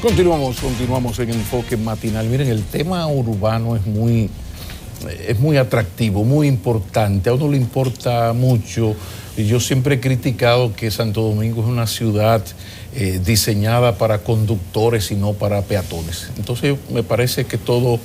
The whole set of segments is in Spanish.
Continuamos en Enfoque Matinal. Miren, el tema urbano es muy atractivo, muy importante. A uno le importa mucho. Yo siempre he criticado que Santo Domingo es una ciudad diseñada para conductores y no para peatones. Entonces me parece que todo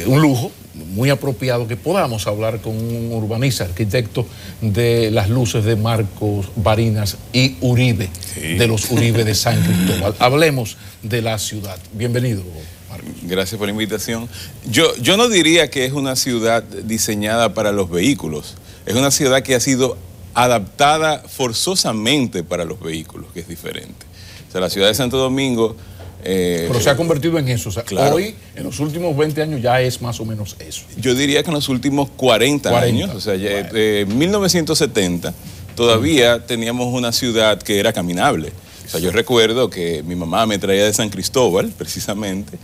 un lujo, muy apropiado que podamos hablar con un urbanista, arquitecto de las luces de Marcos Barinas y Uribe, sí, de los Uribe de San Cristóbal. Hablemos de la ciudad. Bienvenido, Marcos. Gracias por la invitación. Yo no diría que es una ciudad diseñada para los vehículos. Es una ciudad que ha sido adaptada forzosamente para los vehículos, que es diferente. O sea, la ciudad de Santo Domingo... pero se ha convertido en eso. O sea, claro, hoy, en los últimos 20 años, ya es más o menos eso. Yo diría que en los últimos 40 años, o sea, ya, en 1970, todavía teníamos una ciudad que era caminable. O sea, yo recuerdo que mi mamá me traía de San Cristóbal, precisamente,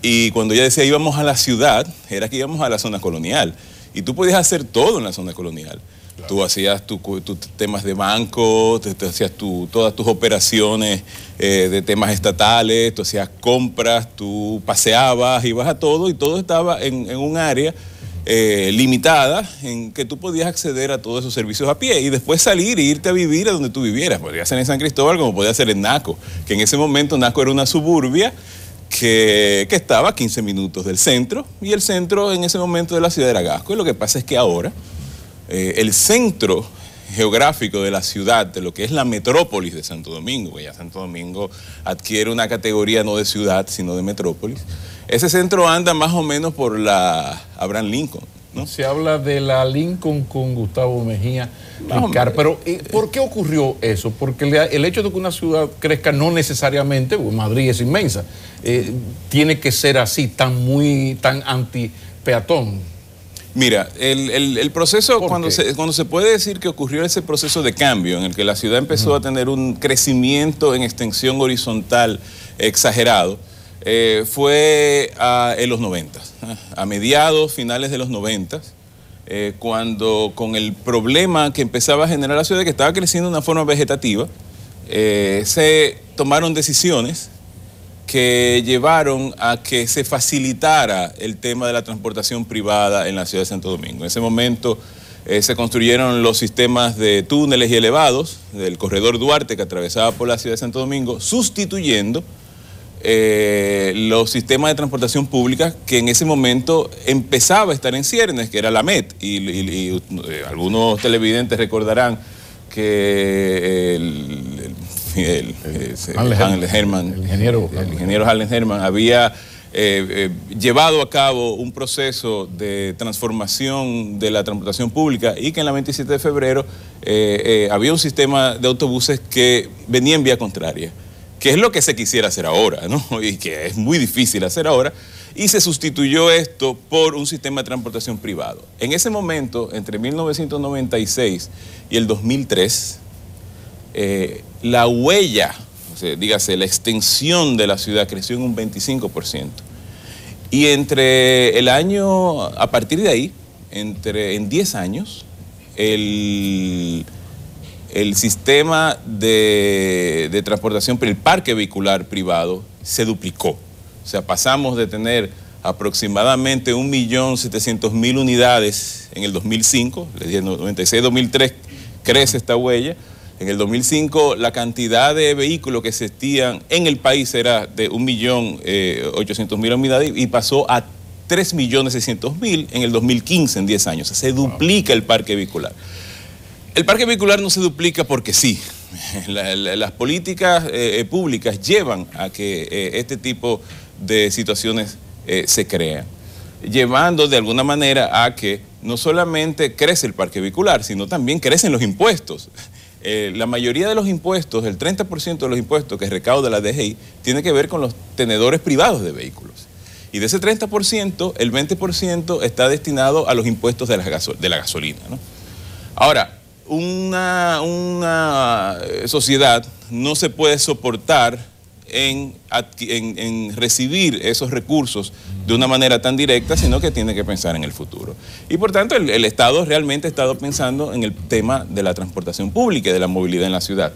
y cuando ella decía íbamos a la ciudad, era que íbamos a la zona colonial. Y tú podías hacer todo en la zona colonial. Claro. Tú hacías tus temas de banco, te hacías todas tus operaciones de temas estatales, tú hacías compras, tú paseabas, ibas a todo y todo estaba en un área limitada en que tú podías acceder a todos esos servicios a pie y después salir e irte a vivir a donde tú vivieras. Podía ser en San Cristóbal como podía ser en Naco, que en ese momento Naco era una suburbia que estaba a 15 minutos del centro y el centro en ese momento de la ciudad era Gasco. Y lo que pasa es que ahora el centro geográfico de la ciudad, de lo que es la metrópolis de Santo Domingo, que ya Santo Domingo adquiere una categoría no de ciudad, sino de metrópolis, ese centro anda más o menos por la Abraham Lincoln, ¿no? Se habla de la Lincoln con Gustavo Mejía Ricard, pero ¿por qué ocurrió eso? Porque el hecho de que una ciudad crezca no necesariamente, porque Madrid es inmensa, tiene que ser así, tan anti-peatón. Mira, el proceso, cuando se puede decir que ocurrió ese proceso de cambio en el que la ciudad empezó a tener un crecimiento en extensión horizontal exagerado, fue en los 90, a mediados, finales de los 90, cuando con el problema que empezaba a generar la ciudad, que estaba creciendo de una forma vegetativa, se tomaron decisiones que llevaron a que se facilitara el tema de la transportación privada en la ciudad de Santo Domingo. En ese momento se construyeron los sistemas de túneles y elevados del corredor Duarte que atravesaba por la ciudad de Santo Domingo, sustituyendo los sistemas de transportación pública que en ese momento empezaba a estar en ciernes, que era la MET, y algunos televidentes recordarán que el ingeniero Harlen Herman había llevado a cabo un proceso de transformación de la transportación pública y que en la 27 de febrero había un sistema de autobuses que venía en vía contraria, que es lo que se quisiera hacer ahora, ¿no? Y que es muy difícil hacer ahora, y se sustituyó esto por un sistema de transportación privado. En ese momento, entre 1996 y el 2003, la huella, o sea, dígase, la extensión de la ciudad creció en un 25%. Y entre el año, a partir de ahí, en 10 años, el sistema de transportación, el parque vehicular privado se duplicó. O sea, pasamos de tener aproximadamente 1.700.000 unidades en el 2005, les dije 96-2003 crece esta huella. En el 2005 la cantidad de vehículos que existían en el país era de 1.800.000 unidades y pasó a 3.600.000 en el 2015, en 10 años. O sea, se duplica el parque vehicular. El parque vehicular no se duplica porque sí. Las políticas públicas llevan a que este tipo de situaciones se crean, llevando de alguna manera a que no solamente crece el parque vehicular, sino también crecen los impuestos. La mayoría de los impuestos, el 30% de los impuestos que recauda la DGI, tiene que ver con los tenedores privados de vehículos. Y de ese 30%, el 20% está destinado a los impuestos de la gasolina, ¿no? Ahora, una sociedad no se puede soportar en recibir esos recursos de una manera tan directa, sino que tiene que pensar en el futuro. Y por tanto, el Estado realmente ha estado pensando en el tema de la transportación pública y de la movilidad en la ciudad.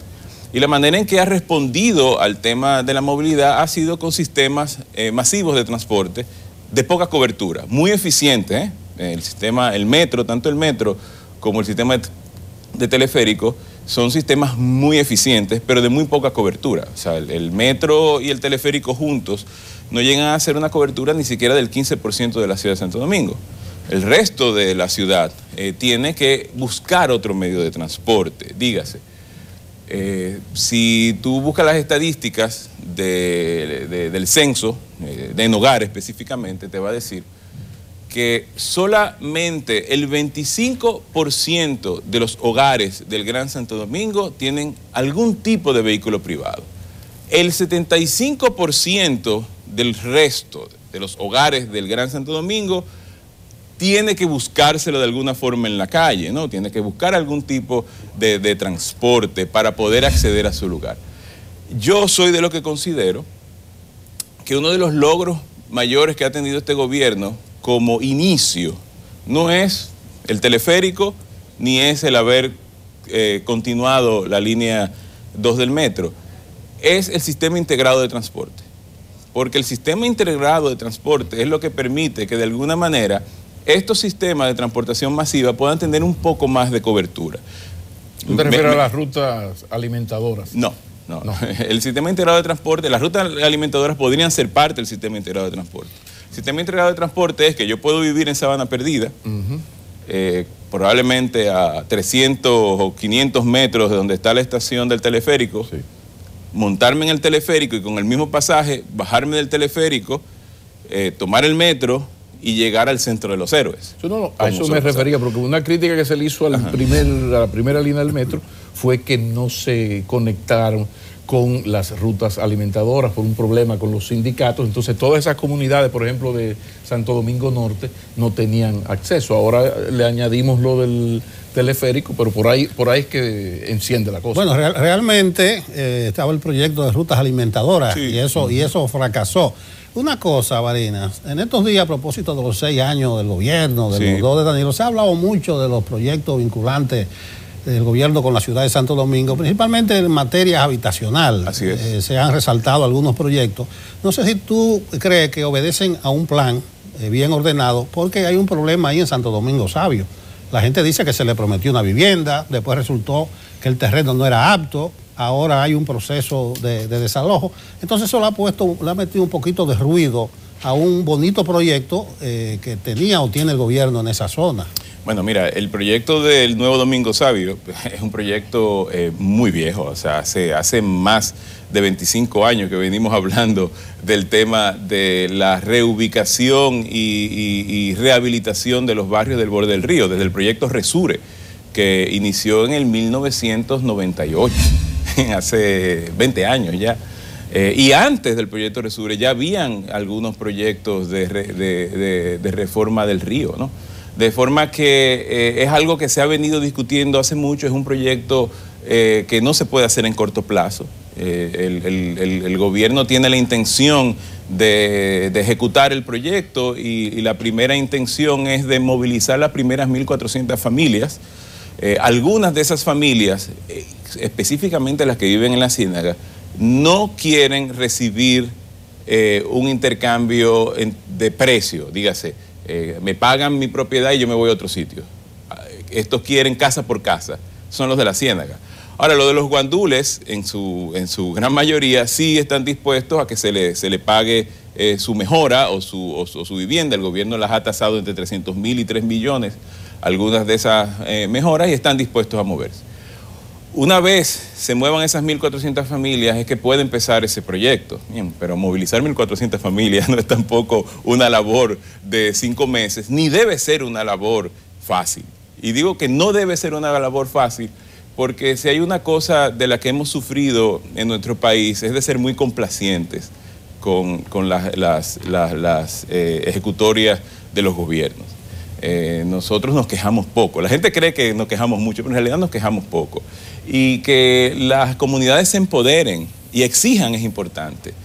Y la manera en que ha respondido al tema de la movilidad ha sido con sistemas masivos de transporte de poca cobertura, muy eficiente, el metro, tanto el metro como el sistema de teleférico, son sistemas muy eficientes, pero de muy poca cobertura. O sea, el metro y el teleférico juntos no llegan a hacer una cobertura ni siquiera del 15% de la ciudad de Santo Domingo. El resto de la ciudad tiene que buscar otro medio de transporte, dígase. Si tú buscas las estadísticas del censo, en hogar específicamente, te va a decir que solamente el 25% de los hogares del Gran Santo Domingo tienen algún tipo de vehículo privado. El 75% del resto de los hogares del Gran Santo Domingo tiene que buscárselo de alguna forma en la calle, ¿no? Tiene que buscar algún tipo de transporte para poder acceder a su lugar. Yo soy de lo que considero que uno de los logros mayores que ha tenido este gobierno como inicio no es el teleférico ni es el haber continuado la línea 2 del metro, es el sistema integrado de transporte. Porque el sistema integrado de transporte es lo que permite que de alguna manera estos sistemas de transportación masiva puedan tener un poco más de cobertura. ¿Tú te refieres a las rutas alimentadoras? No. El sistema integrado de transporte, las rutas alimentadoras podrían ser parte del sistema integrado de transporte. El sistema integrado de transporte es que yo puedo vivir en Sabana Perdida, probablemente a 300 o 500 metros de donde está la estación del teleférico, sí, montarme en el teleférico y con el mismo pasaje bajarme del teleférico, tomar el metro y llegar al Centro de los Héroes. A eso me refería, porque una crítica que se le hizo a la primera línea del metro fue que no se conectaron con las rutas alimentadoras por un problema con los sindicatos. Entonces todas esas comunidades, por ejemplo de Santo Domingo Norte, no tenían acceso. Ahora le añadimos lo del teleférico, pero por ahí es que enciende la cosa. Bueno, realmente estaba el proyecto de rutas alimentadoras, sí, y eso fracasó. Una cosa, Barinas, en estos días, a propósito de los 6 años del gobierno, de los 2 de Danilo, se ha hablado mucho de los proyectos vinculantes del gobierno con la ciudad de Santo Domingo, principalmente en materia habitacional. Así es. Se han resaltado algunos proyectos. No sé si tú crees que obedecen a un plan bien ordenado, porque hay un problema ahí en Santo Domingo Sabio. La gente dice que se le prometió una vivienda, después resultó que el terreno no era apto, ahora hay un proceso de desalojo. Entonces eso le ha metido un poquito de ruido a un bonito proyecto que tenía o tiene el gobierno en esa zona. Bueno, mira, el proyecto del Nuevo Domingo Sabio es un proyecto muy viejo, o sea, hace más de 25 años que venimos hablando del tema de la reubicación y rehabilitación de los barrios del borde del río, desde el proyecto Resure, que inició en el 1998, hace 20 años ya. Y antes del proyecto Resure ya habían algunos proyectos de reforma del río, ¿no? De forma que es algo que se ha venido discutiendo hace mucho, es un proyecto que no se puede hacer en corto plazo. El gobierno tiene la intención de ejecutar el proyecto y la primera intención es de movilizar las primeras 1.400 familias. Algunas de esas familias, específicamente las que viven en la Ciénaga, no quieren recibir un intercambio de precio, dígase. Me pagan mi propiedad y yo me voy a otro sitio. Estos quieren casa por casa, son los de la Ciénaga. Ahora, lo de los guandules, en su gran mayoría, sí están dispuestos a que se le pague su mejora o su vivienda. El gobierno las ha tasado entre 300.000 y 3 millones, algunas de esas mejoras, y están dispuestos a moverse. Una vez se muevan esas 1.400 familias es que puede empezar ese proyecto. Bien, pero movilizar 1.400 familias no es tampoco una labor de 5 meses, ni debe ser una labor fácil. Y digo que no debe ser una labor fácil porque si hay una cosa de la que hemos sufrido en nuestro país es de ser muy complacientes con las ejecutorias de los gobiernos. Nosotros nos quejamos poco. La gente cree que nos quejamos mucho, pero en realidad nos quejamos poco. Y que las comunidades se empoderen y exijan es importante.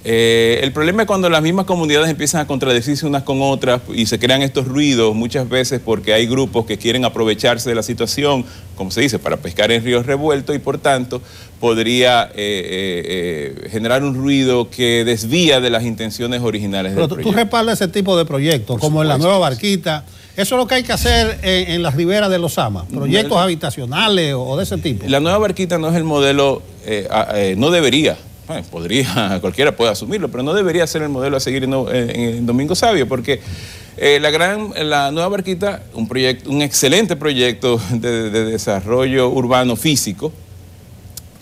El problema es cuando las mismas comunidades empiezan a contradecirse unas con otras y se crean estos ruidos muchas veces porque hay grupos que quieren aprovecharse de la situación, como se dice, para pescar en ríos revueltos y por tanto podría generar un ruido que desvía de las intenciones originales del proyecto. Pero tú respaldas ese tipo de proyectos, como en la Nueva Barquita. Eso es lo que hay que hacer en las riberas de los Ama, proyectos habitacionales o de ese tipo. La Nueva Barquita no es el modelo, no debería. Bueno, cualquiera puede asumirlo, pero no debería ser el modelo a seguir en Domingo Savio, porque la Nueva Barquita, un excelente proyecto de desarrollo urbano físico,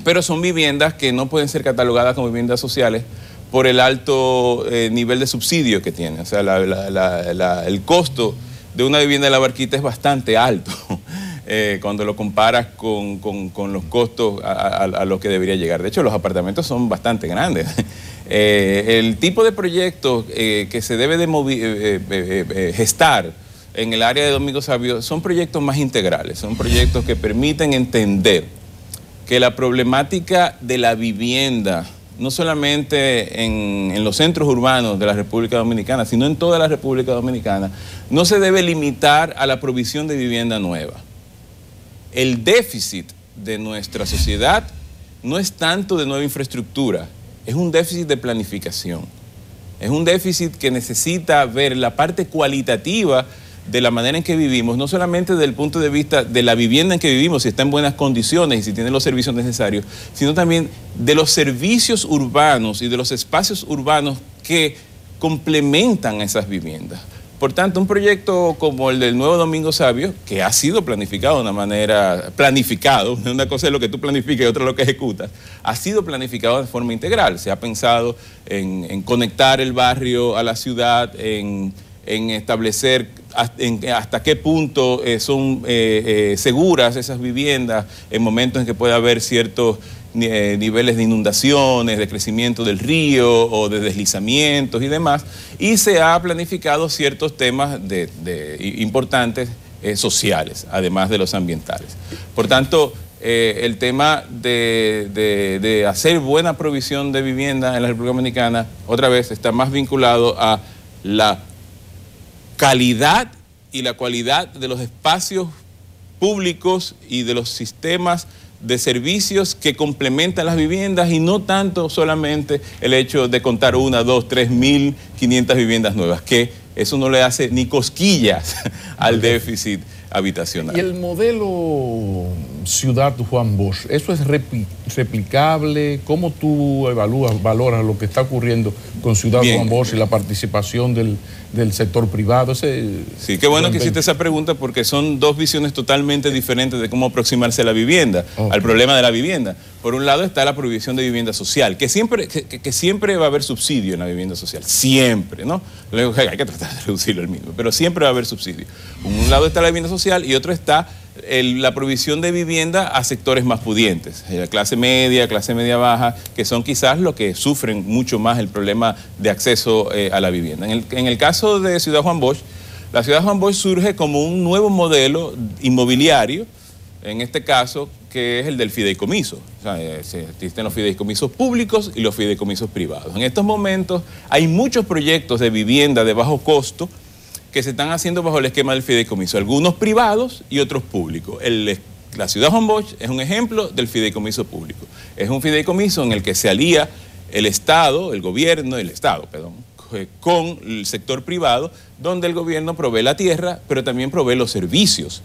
pero son viviendas que no pueden ser catalogadas como viviendas sociales por el alto nivel de subsidio que tienen. O sea, el costo de una vivienda de la Barquita es bastante alto. Cuando lo comparas con los costos a los que debería llegar. De hecho, los apartamentos son bastante grandes. El tipo de proyectos que se debe de gestar en el área de Domingo Savio son proyectos más integrales, son proyectos que permiten entender que la problemática de la vivienda, no solamente en los centros urbanos de la República Dominicana, sino en toda la República Dominicana, no se debe limitar a la provisión de vivienda nueva. El déficit de nuestra sociedad no es tanto de nueva infraestructura, es un déficit de planificación. Es un déficit que necesita ver la parte cualitativa de la manera en que vivimos, no solamente desde el punto de vista de la vivienda en que vivimos, si está en buenas condiciones y si tiene los servicios necesarios, sino también de los servicios urbanos y de los espacios urbanos que complementan a esas viviendas. Por tanto, un proyecto como el del Nuevo Domingo Savio, que ha sido planificado de una manera, una cosa es lo que tú planificas y otra es lo que ejecutas, ha sido planificado de forma integral. Se ha pensado en conectar el barrio a la ciudad, en establecer hasta qué punto son seguras esas viviendas en momentos en que puede haber ciertos niveles de inundaciones, de crecimiento del río o de deslizamientos y demás, y se ha planificado ciertos temas importantes sociales, además de los ambientales. Por tanto, el tema de hacer buena provisión de vivienda en la República Dominicana, otra vez, está más vinculado a la calidad y la cualidad de los espacios públicos y de los sistemas de servicios que complementan las viviendas y no tanto solamente el hecho de contar 1, 2, 3.500 viviendas nuevas, que eso no le hace ni cosquillas al déficit habitacional. Y el modelo Ciudad Juan Bosch, ¿eso es replicable? ¿Cómo tú valoras lo que está ocurriendo con Ciudad Juan Bosch y la participación del sector privado? Sí, qué bueno que hiciste esa pregunta porque son dos visiones totalmente diferentes de cómo aproximarse a la vivienda, al problema de la vivienda. Por un lado está la prohibición de vivienda social, que siempre va a haber subsidio en la vivienda social, siempre, ¿no? Luego hay que tratar de reducirlo el mismo, pero siempre va a haber subsidio. Por un lado está la vivienda social y otro está la provisión de vivienda a sectores más pudientes, la clase media baja, que son quizás los que sufren mucho más el problema de acceso a la vivienda. En el caso de Ciudad Juan Bosch, la Ciudad Juan Bosch surge como un nuevo modelo inmobiliario, en este caso, que es el del fideicomiso. O sea, existen los fideicomisos públicos y los fideicomisos privados. En estos momentos hay muchos proyectos de vivienda de bajo costo que se están haciendo bajo el esquema del fideicomiso, algunos privados y otros públicos. La Ciudad Juan Bosch es un ejemplo del fideicomiso público. Es un fideicomiso en el que se alía el Estado, con el sector privado, donde el gobierno provee la tierra, pero también provee los servicios.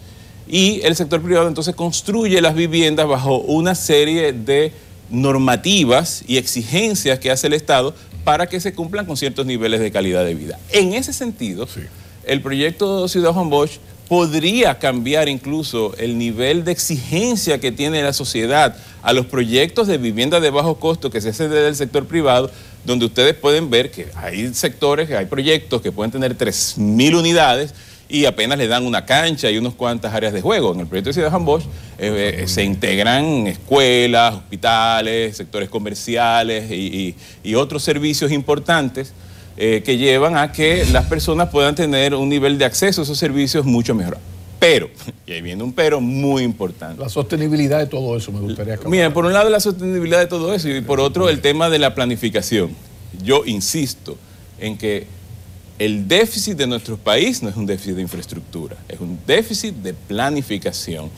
Y el sector privado entonces construye las viviendas bajo una serie de normativas y exigencias que hace el Estado para que se cumplan con ciertos niveles de calidad de vida. En ese sentido, sí, el proyecto Ciudad Juan Bosch podría cambiar incluso el nivel de exigencia que tiene la sociedad a los proyectos de vivienda de bajo costo que se hacen desde el sector privado, donde ustedes pueden ver que hay sectores, que hay proyectos que pueden tener 3.000 unidades y apenas le dan una cancha y unas cuantas áreas de juego. En el proyecto de Ciudad Juan Bosch se integran escuelas, hospitales, sectores comerciales y otros servicios importantes que llevan a que las personas puedan tener un nivel de acceso a esos servicios mucho mejor. Pero, y ahí viene un pero muy importante. La sostenibilidad de todo eso me gustaría acabar. Mira, por un lado la sostenibilidad de todo eso y por otro el tema de la planificación. yo insisto en que el déficit de nuestro país no es un déficit de infraestructura, es un déficit de planificación.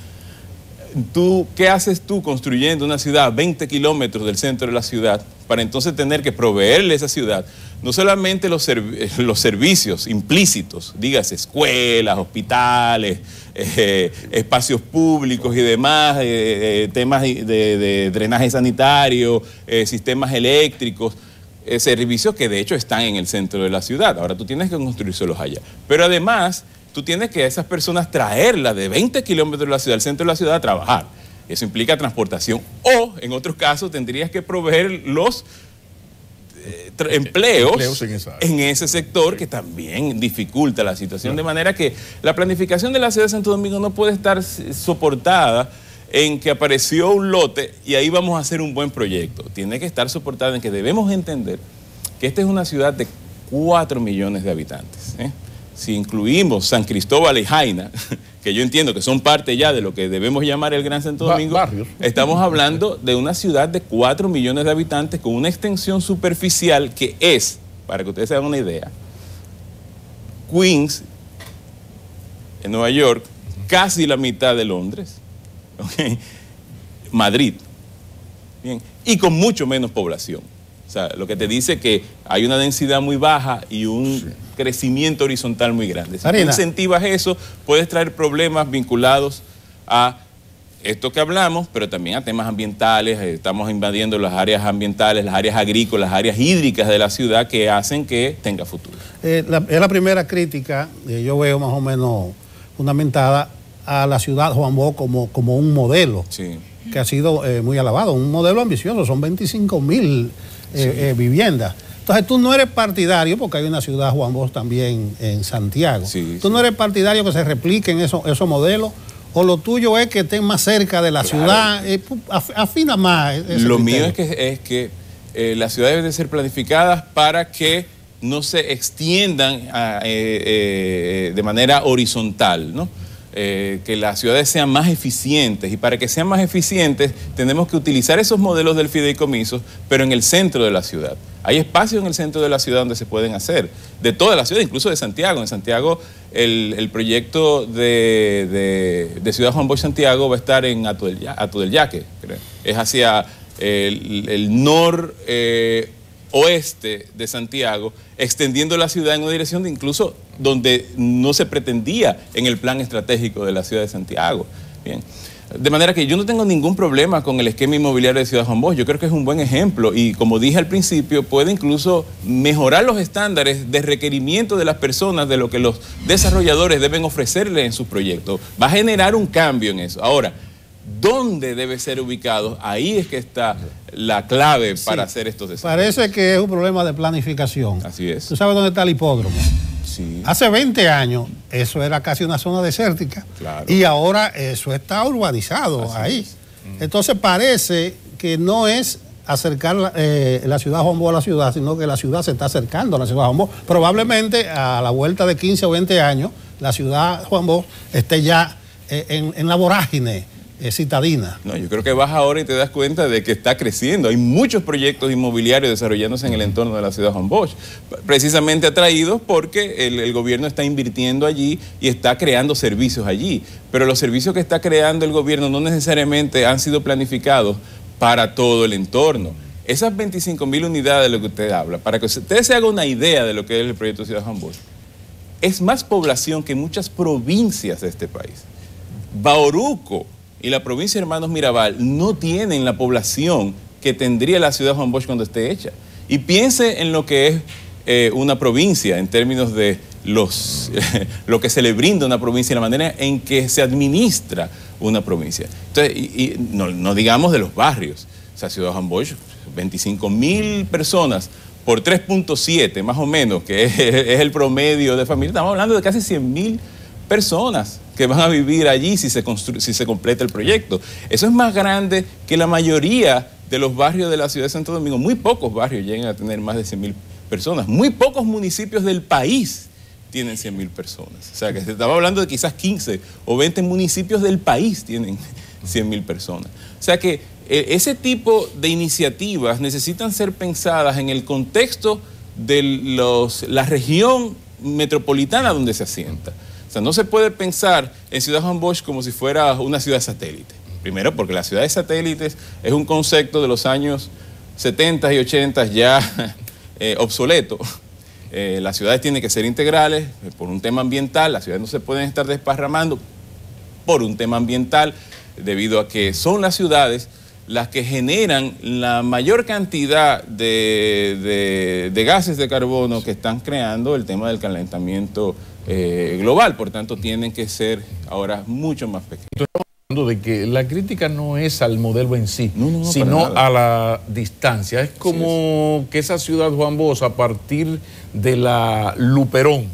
¿Qué haces tú construyendo una ciudad a 20 kilómetros del centro de la ciudad para entonces tener que proveerle a esa ciudad no solamente los servicios implícitos, dígase escuelas, hospitales, espacios públicos y demás, temas de drenaje sanitario, sistemas eléctricos, servicios que de hecho están en el centro de la ciudad? Ahora tú tienes que construírselos allá. Pero además, tú tienes que a esas personas traerlas de 20 kilómetros de la ciudad, al centro de la ciudad, a trabajar. Eso implica transportación. O, en otros casos, tendrías que proveer los empleos en ese sector, que también dificulta la situación. De manera que la planificación de la ciudad de Santo Domingo no puede estar soportada en que apareció un lote y ahí vamos a hacer un buen proyecto. Tiene que estar soportada en que debemos entender que esta es una ciudad de 4 millones de habitantes. Si incluimos San Cristóbal y Jaina, que yo entiendo que son parte ya de lo que debemos llamar el Gran Santo Domingo, estamos hablando de una ciudad de 4 millones de habitantes con una extensión superficial que es, para que ustedes se hagan una idea, Queens, en Nueva York, casi la mitad de Londres, ¿okay? Madrid, bien, y con mucho menos población. O sea, lo que te dice que hay una densidad muy baja y un crecimiento horizontal muy grande. Si tú incentivas eso, puedes traer problemas vinculados a esto que hablamos, pero también a temas ambientales. Estamos invadiendo las áreas ambientales, las áreas agrícolas, las áreas hídricas de la ciudad que hacen que tenga futuro. Es la primera crítica, yo veo más o menos fundamentada a la ciudad Juan Bosch como un modelo, sí, que ha sido muy alabado, un modelo ambicioso, son 25.000 viviendas. Entonces tú no eres partidario, porque hay una ciudad Juan Bosch también en Santiago, sí, tú no eres partidario que se repliquen esos modelos, o lo tuyo es que estén más cerca de la ciudad, afina más ese Lo criterio. mío es que las ciudades deben de ser planificadas para que no se extiendan de manera horizontal, ¿no? Que las ciudades sean más eficientes, y para que sean más eficientes tenemos que utilizar esos modelos del fideicomiso, pero en el centro de la ciudad. Hay espacios en el centro de la ciudad donde se pueden hacer, de toda la ciudad, incluso de Santiago. En Santiago el proyecto de Ciudad Juan Bosch Santiago va a estar en Hato del Yaque, creo. Es hacia el oeste de Santiago, extendiendo la ciudad en una dirección de incluso donde no se pretendía en el plan estratégico de la ciudad de Santiago. Bien. De manera que yo no tengo ningún problema con el esquema inmobiliario de Ciudad Juan Bosch. Yo creo que es un buen ejemplo y, como dije al principio, puede incluso mejorar los estándares de requerimiento de las personas, de lo que los desarrolladores deben ofrecerle en sus proyectos. Va a generar un cambio en eso. Ahora, ¿dónde debe ser ubicado? Ahí es que está la clave para hacer estos desarrollos. Parece que es un problema de planificación. Así es. ¿Tú sabes dónde está el hipódromo? Sí. Hace 20 años eso era casi una zona desértica. Claro. Y ahora eso está urbanizado. Así ahí. Entonces parece que no es acercar la ciudad Juan Bosch a la ciudad, sino que la ciudad se está acercando a la ciudad Juan Bosch. Probablemente a la vuelta de 15 o 20 años la ciudad Juan Bosch esté ya en la vorágine citadina. No, yo creo que vas ahora y te das cuenta de que está creciendo. Hay muchos proyectos inmobiliarios desarrollándose en el entorno de la ciudad Juan Bosch, precisamente atraídos porque el gobierno está invirtiendo allí y está creando servicios allí. Pero los servicios que está creando el gobierno no necesariamente han sido planificados para todo el entorno. Esas 25.000 unidades de lo que usted habla, para que usted se haga una idea de lo que es el proyecto de Ciudad Juan Bosch, es más población que muchas provincias de este país. Bauruco y la provincia de Hermanos Mirabal no tienen la población que tendría la ciudad Juan Bosch cuando esté hecha. Y piense en lo que es una provincia, en términos de lo que se le brinda a una provincia y la manera en que se administra una provincia. Entonces, y no digamos de los barrios. O sea, Ciudad Juan Bosch, 25.000 personas por 3.7 más o menos, que es el promedio de familia. Estamos hablando de casi 100.000 personas que van a vivir allí si se completa el proyecto. Eso es más grande que la mayoría de los barrios de la ciudad de Santo Domingo. Muy pocos barrios llegan a tener más de 100.000 personas. Muy pocos municipios del país tienen 100.000 personas. O sea, que se estaba hablando de quizás 15 o 20 municipios del país tienen 100.000 personas. O sea que ese tipo de iniciativas necesitan ser pensadas en el contexto de la región metropolitana donde se asienta. O sea, no se puede pensar en Ciudad Juan Bosch como si fuera una ciudad satélite. Primero, porque las ciudades satélites es un concepto de los años 70 y 80 ya obsoleto. Las ciudades tienen que ser integrales por un tema ambiental, las ciudades no se pueden estar desparramando por un tema ambiental, debido a que son las ciudades las que generan la mayor cantidad de gases de carbono que están creando el tema del calentamiento global. Por tanto, tienen que ser ahora mucho más pequeños. Estamos hablando de que la crítica no es al modelo en sí, no, sino a la distancia. Es como que esa ciudad Juan Bosch, a partir de la Luperón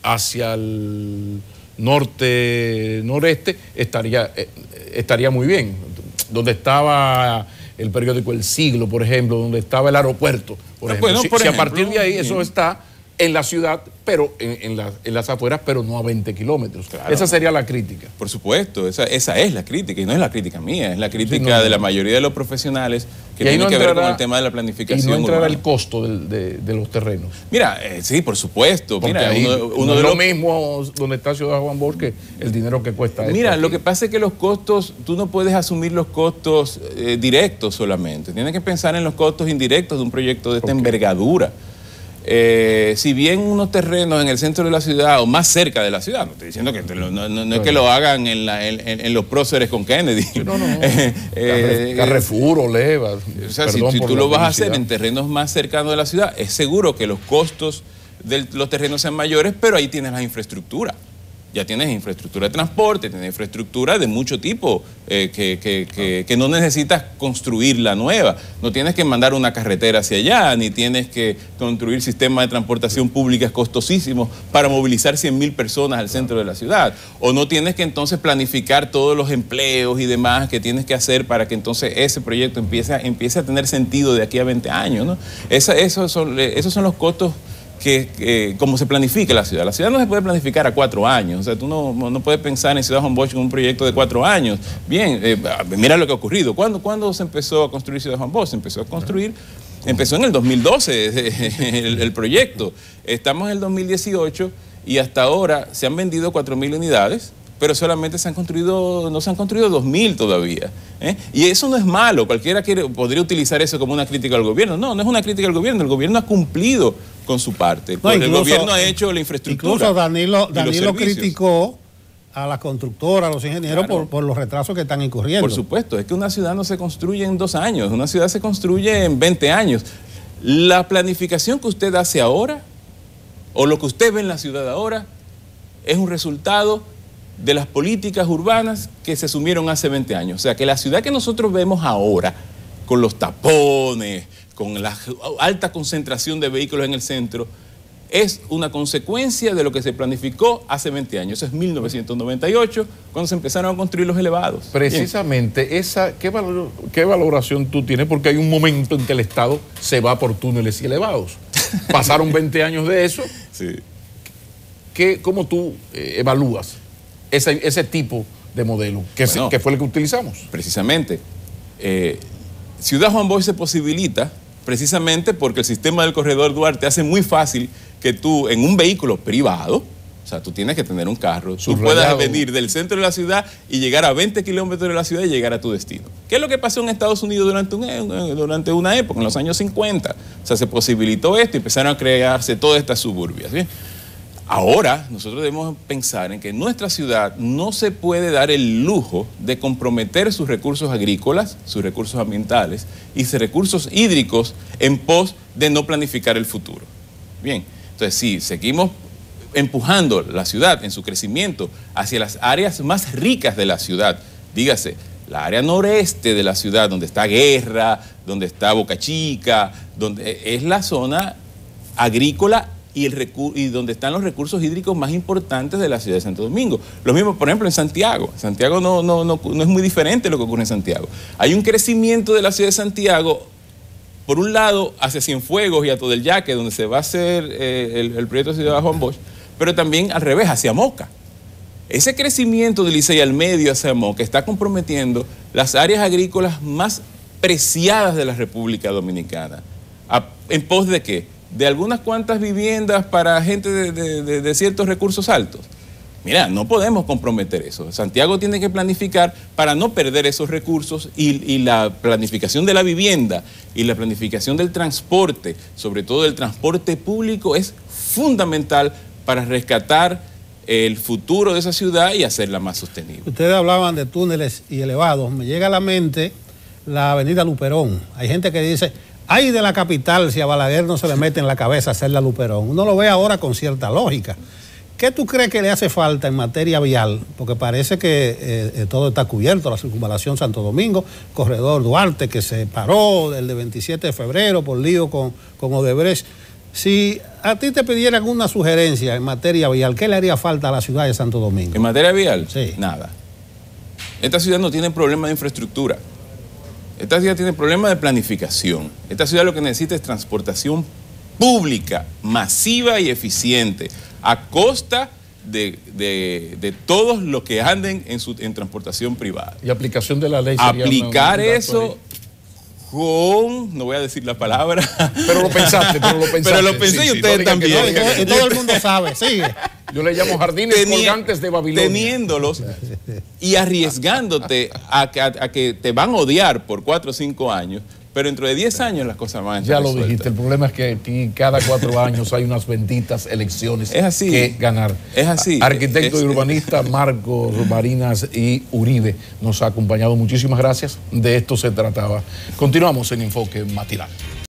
hacia el noreste, estaría muy bien. Donde estaba el periódico El Siglo, por ejemplo, donde estaba el aeropuerto, por ejemplo. Bueno, si a partir de ahí eso está en la ciudad, pero en las afueras, pero no a 20 kilómetros. Claro. Esa sería la crítica. Por supuesto, esa es la crítica, y no es la crítica mía, es la crítica de la mayoría de los profesionales que tienen que ver con el tema de la planificación. Y no entrará el costo de los terrenos. Mira, sí, por supuesto. Porque mira, ahí uno de lo los mismo donde está Ciudad Juan Bosch que el dinero que cuesta. Mira, lo que pasa es que los costos, tú no puedes asumir los costos directos solamente. Tienes que pensar en los costos indirectos de un proyecto de esta envergadura. Si bien unos terrenos en el centro de la ciudad o más cerca de la ciudad, no estoy diciendo que no es que lo hagan en los próceres con Kennedy. Carrefour, Oleva. O sea, si tú lo vas a hacer en terrenos más cercanos de la ciudad, es seguro que los costos de los terrenos sean mayores, pero ahí tienes la infraestructura. Ya tienes infraestructura de transporte, tienes infraestructura de mucho tipo que no necesitas construir la nueva. No tienes que mandar una carretera hacia allá, ni tienes que construir sistemas de transportación públicas costosísimos para movilizar 100.000 personas al centro de la ciudad. O no tienes que entonces planificar todos los empleos y demás que tienes que hacer para que entonces ese proyecto empiece a tener sentido de aquí a 20 años, ¿no? Esos son los costos como se planifica la ciudad. La ciudad no se puede planificar a 4 años. O sea, tú no puedes pensar en Ciudad Juan Bosch con un proyecto de 4 años. Bien, mira lo que ha ocurrido. ¿Cuándo se empezó a construir Ciudad Juan Bosch? Se empezó a construir, empezó en el 2012 el proyecto. Estamos en el 2018 y hasta ahora se han vendido 4.000 unidades, pero solamente no se han construido 2.000 todavía. Y eso no es malo, cualquiera podría utilizar eso como una crítica al gobierno. No es una crítica al gobierno, el gobierno ha cumplido con su parte. El gobierno ha hecho la infraestructura. Incluso Danilo criticó a las constructoras, a los ingenieros, claro, por los retrasos que están incurriendo. Por supuesto, es que una ciudad no se construye en 2 años, una ciudad se construye en 20 años. La planificación que usted hace ahora, o lo que usted ve en la ciudad ahora, es un resultado de las políticas urbanas que se asumieron hace 20 años. O sea, que la ciudad que nosotros vemos ahora, con los tapones, con la alta concentración de vehículos en el centro, es una consecuencia de lo que se planificó hace 20 años. Eso es 1998, cuando se empezaron a construir los elevados. Precisamente, ¿qué valoración tú tienes? Porque hay un momento en que el Estado se va por túneles y elevados. Pasaron 20 años de eso. Sí. ¿Cómo tú evalúas ese tipo de modelo que fue el que utilizamos? Precisamente. Ciudad Juan Bosch se posibilita precisamente porque el sistema del Corredor Duarte hace muy fácil que tú, en un vehículo privado, o sea, tú tienes que tener un carro, tú puedas venir del centro de la ciudad y llegar a 20 kilómetros de la ciudad y llegar a tu destino. ¿Qué es lo que pasó en Estados Unidos durante una época, en los años 50? O sea, se posibilitó esto y empezaron a crearse todas estas suburbias, ¿bien? Ahora, nosotros debemos pensar en que nuestra ciudad no se puede dar el lujo de comprometer sus recursos agrícolas, sus recursos ambientales y sus recursos hídricos en pos de no planificar el futuro. Bien, entonces si seguimos empujando la ciudad en su crecimiento hacia las áreas más ricas de la ciudad, dígase, la área noreste de la ciudad, donde está Guerra, donde está Boca Chica, donde es la zona agrícola y donde están los recursos hídricos más importantes de la ciudad de Santo Domingo. Lo mismo, por ejemplo, en Santiago. Santiago no es muy diferente lo que ocurre en Santiago. Hay un crecimiento de la ciudad de Santiago, por un lado, hacia Cienfuegos y a Todo el Yaque, donde se va a hacer el proyecto de Ciudad Juan Bosch, pero también al revés, hacia Moca. Ese crecimiento de Licey al medio hacia Moca está comprometiendo las áreas agrícolas más preciadas de la República Dominicana. ¿En pos de qué? De algunas cuantas viviendas para gente de ciertos recursos altos. Mira, no podemos comprometer eso. Santiago tiene que planificar para no perder esos recursos y la planificación de la vivienda y la planificación del transporte, sobre todo el transporte público, es fundamental para rescatar el futuro de esa ciudad y hacerla más sostenible. Ustedes hablaban de túneles y elevados. Me llega a la mente la avenida Luperón. Hay gente que dice, ay de la capital si a Balaguer no se le mete en la cabeza hacer la Luperón. Uno lo ve ahora con cierta lógica. ¿Qué tú crees que le hace falta en materia vial? Porque parece que todo está cubierto, la circunvalación Santo Domingo, corredor Duarte, que se paró el de 27 de febrero por lío con Odebrecht. Si a ti te pidieran una sugerencia en materia vial, ¿qué le haría falta a la ciudad de Santo Domingo? ¿En materia vial? Sí. Nada. Esta ciudad no tiene problema de infraestructura. Esta ciudad tiene problema de planificación. Esta ciudad lo que necesita es transportación pública, masiva y eficiente, a costa de todos los que anden en transportación privada. Y aplicación de la ley sería aplicar eso con, no voy a decir la palabra. Pero lo pensaste, Pero lo pensé, sí, y ustedes también. Y todo el mundo sabe, sigue. Yo le llamo jardines colgantes de Babilonia. Teniéndolos y arriesgándote a que te van a odiar por 4 o 5 años, pero dentro de 10 años las cosas van a estar Ya lo resueltas. dijiste, el problema es que aquí cada 4 años hay unas benditas elecciones que ganar. Es así. Arquitecto y urbanista Marcos Marinas y Uribe nos ha acompañado. Muchísimas gracias. De esto se trataba. Continuamos en Enfoque Matinal.